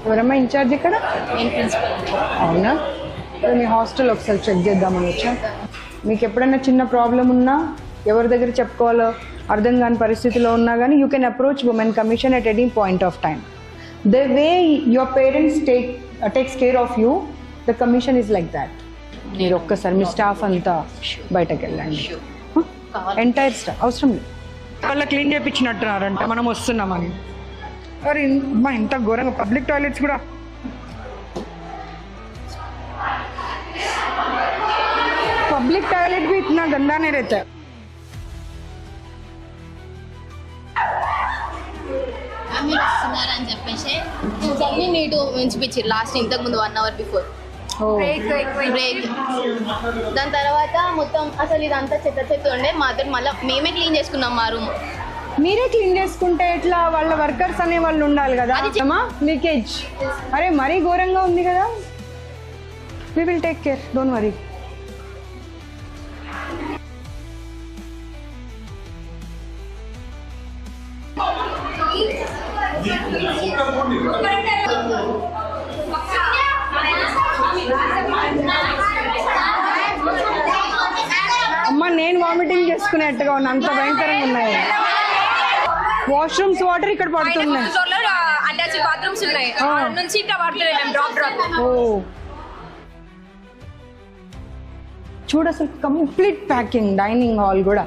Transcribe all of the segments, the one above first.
ఎవరమ్మా ఇన్ఛార్జ్ ఇక్కడ? నేను ప్రిన్సిపల్. అవునా? మీ హాస్టల్ ఒకసారి చెక్ చేద్దామని వచ్చా. మీకు ఎప్పుడైనా చిన్న ప్రాబ్లం ఉన్నా, ఎవరి దగ్గర చెప్పుకోవాలో అర్థం కాని పరిస్థితిలో ఉన్నా కానీ you can approach women commission at any point of time. The way your parents takes care of you, the commission is like that. మీరు ఒక్కసారి మీ స్టాఫ్ అంతా బయటకు వెళ్ళండి. ఎంటైర్ స్టాఫ్ అవసరం లేదు. వాళ్ళ క్లీన్ చేయించినట్టున్నారంట మనం వస్తున్నామని. अरे अम्मा इंत घोरंगा पब्लिक टॉयलेट्स కూడా पब्लिक टॉयलेट भी इतना गंदा नहीं रहता है. మీరు వస్తున్నారని చెప్పేసి అన్ని నీట్ ఉంచిపించారు లాస్ట్ ఇంతకు ముందు 1 hour బిఫోర్ బ్రేక్. దాని తర్వాత మొత్తం అసలు ఇదంతా చెత్త ఉండే మాతో మళ్ళీ మేమే క్లీన్ చేసుకున్నాం మా రూమ్. మీరే క్లీన్ చేసుకుంటే ఎట్లా? వాళ్ళ వర్కర్స్ అనే వాళ్ళు ఉండాలి కదా. లీకేజ్ అరే మరీ ఘోరంగా ఉంది కదా. We will take care, don't worry. అమ్మ నేను వామిటింగ్ చేసుకునేట్టుగా ఉన్నా, అంత భయంకరంగా ఉన్నాయి. వాష్రూమ్స్ వాటర్ ఇక్కడ పడుతున్నాయి. అటాచ్డ్ బాత్రూమ్స్ ఉన్నాయి నుంచి ఇట్లా పడుతున్నాయి మేము డ్రాప్ డ్రాప్. ఓ చూడు అసలు కంప్లీట్ ప్యాకింగ్. డైనింగ్ హాల్ కూడా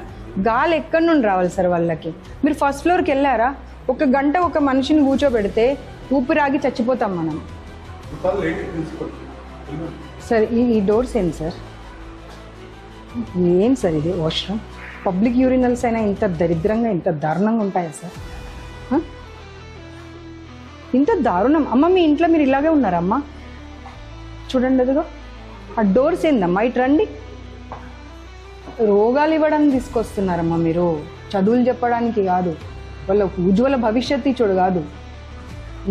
గాలి ఎక్కడి నుండి రావాలి సార్ వాళ్ళకి? మీరు ఫస్ట్ ఫ్లోర్కి వెళ్ళారా? 1 గంట ఒక మనిషిని కూర్చోబెడితే ఊపిరాగి చచ్చిపోతాం మనం. సార్ ఈ డోర్స్ ఏంటి సార్? ఏం సార్ ఇది వాష్రూమ్? పబ్లిక్ యూరినల్స్ అయినా ఇంత దరిద్రంగా ఇంత దారుణంగా ఉంటాయా సార్? ఇంత దారుణం. అమ్మ మీ ఇంట్లో మీరు ఇలాగే ఉన్నారమ్మా? చూడండి అదిగో ఆ డోర్స్ ఏందమ్మా? ఇటు రండి. రోగాలు ఇవ్వడానికి తీసుకొస్తున్నారమ్మా మీరు, చదువులు చెప్పడానికి కాదు, వాళ్ళ ఉజ్వల భవిష్యత్తు ఇచ్చుడు కాదు,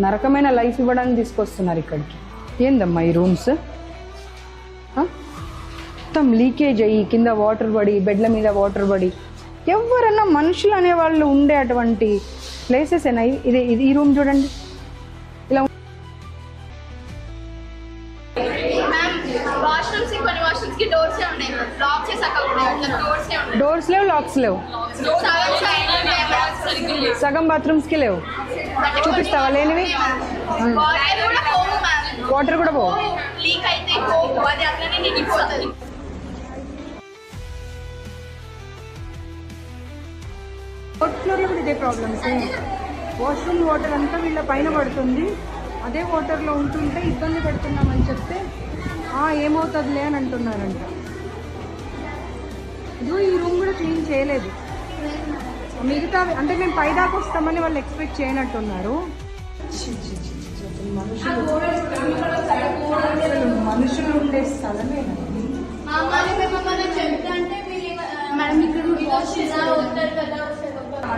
నరకమైన లైఫ్ ఇవ్వడానికి తీసుకొస్తున్నారు ఇక్కడికి. ఏందమ్మా ఈ రూమ్స్? మొత్తం లీకేజ్ అయ్యి కింద వాటర్ పడి బెడ్ల మీద వాటర్ పడి ఎవరన్నా మనుషులు అనేవాళ్ళు ఉండే అటువంటి ప్లేసెస్ అయినా ఇది ఈ రూమ్ చూడండి ఇలా. డోర్స్ లేవు, లాక్స్ లేవు, సగం బాత్రూమ్స్కి లేవు. చూపిస్తావా లేనివి? వాటర్ కూడా పోవు. ఫోర్త్ ఫ్లోర్లో కూడా ఇదే ప్రాబ్లమ్స్. వాష్రూమ్ వాటర్ అంతా వీళ్ళ పైన పడుతుంది. అదే వాటర్లో ఉంటుంటే ఇబ్బంది పడుతున్నామని చెప్తే ఏమవుతుందిలే అని అంటున్నారంట. ఇదో ఈ రూమ్ కూడా క్లీన్ చేయలేదు. మిగతా అంటే మేము పైదాకా వస్తామని వాళ్ళు ఎక్స్పెక్ట్ చేయనట్టున్నారు. మనుషులు ఉండే స్థలమే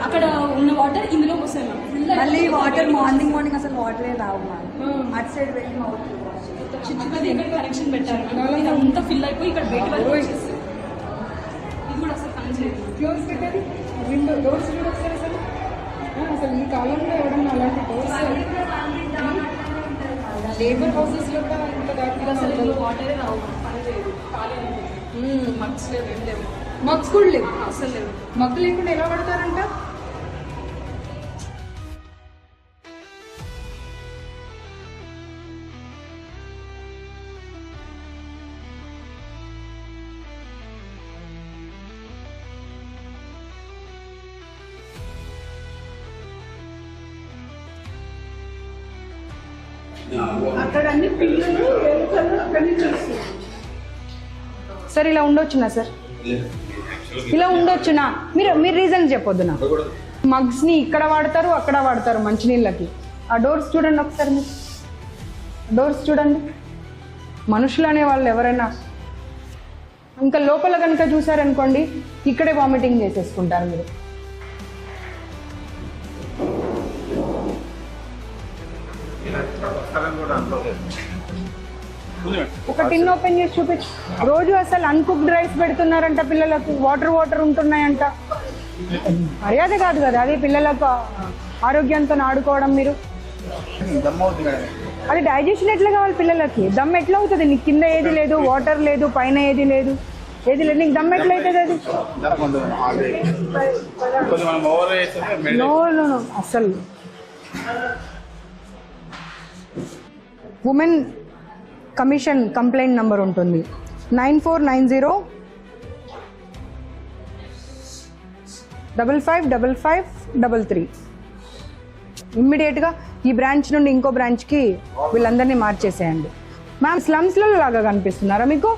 అక్కడ ఉన్న వాటర్ ఇందులోకి వస్తాయి. మళ్ళీ వాటర్ మార్నింగ్ అసలు వాటరే రావు. అటు సైడ్ వెళ్ళి చిన్న కనెక్షన్ పెట్టారు, ఇదంతా ఫిల్ అయిపోయి ఇక్కడ బయట వరకు వచ్చేసి ఇది కూడా అసలు పనిచేయదు. క్లోజ్ పెట్టేది విండో డోర్స్ కూడా వస్తారు అసలు. అసలు ఈ కాలంలో ఎవరన్నా అలాంటి డోర్స్ లేబర్ హౌసెస్లో కూడా ఇంత దాకా అసలు వాటరే రావు, పనిచేయదు. మగ్స్ లేవు, ఏం లేవు. మగ్స్ కూడా లేవు, అసలు లేవు. మగ్గు లేకుండా ఎలా పడతారంట? అక్కడ అన్ని పిల్లలు అక్కడి నుంచి వస్తుంది. సార్ ఇలా ఉండొచ్చునా సార్? ఇలా ఉండొచ్చునా? మీరు రీజన్ చెప్పొద్దు నా. మగ్స్ని ఇక్కడ వాడతారు, అక్కడ వాడతారు మంచినీళ్ళకి. ఆ డోర్స్ చూడండి ఒకసారి, మీరు డోర్స్ చూడండి. మనుషులు అనే వాళ్ళు ఎవరైనా ఇంకా లోపల కనుక చూసారనుకోండి ఇక్కడే వామిటింగ్ చేసేసుకుంటారు మీరు. ఒక టిన్ ఓపెన్ చేసి చూపించు. రోజు అసలు అన్కుక్డ్ రైస్ పెడుతున్నారంట పిల్లలకు, వాటర్ ఉంటున్నాయంట. మర్యాద కాదు కదా అది పిల్లలకు ఆరోగ్యంతో ఆడుకోవడం. మీరు అది డైజెషన్ ఎట్లా కావాలి పిల్లలకి? దమ్ ఎట్లా అవుతుంది? నీకు కింద ఏది లేదు, వాటర్ లేదు, పైన ఏది లేదు, ఏది లేదు, నీకు దమ్ ఎట్లా అవుతుంది అది? నో నో నో అసలు. ఉమెన్ కమిషన్ కంప్లైంట్ నంబర్ ఉంటుంది 9490555533. ఇమ్మీడియట్గా ఈ బ్రాంచ్ నుండి ఇంకో బ్రాంచ్కి వీళ్ళందరినీ మార్చేసేయండి. మ్యామ్ స్లమ్స్లో లాగా కనిపిస్తున్నారా మీకు?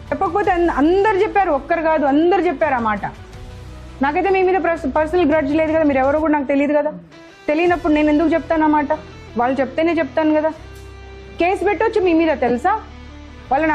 చెప్పకపోతే అందరు చెప్పారు, ఒక్కరు కాదు అందరు చెప్పారు ఆ మాట. నాకైతే మీ మీద పర్సనల్ గ్రడ్జ్ లేదు కదా, మీరు ఎవరో కూడా నాకు తెలియదు కదా. తెలియనప్పుడు నేను ఎందుకు చెప్తాను అన్నమాట? వాళ్ళు చెప్తేనే చెప్తాను కదా. కేసు పెట్టొచ్చు మీ మీద తెలుసా? వాళ్ళని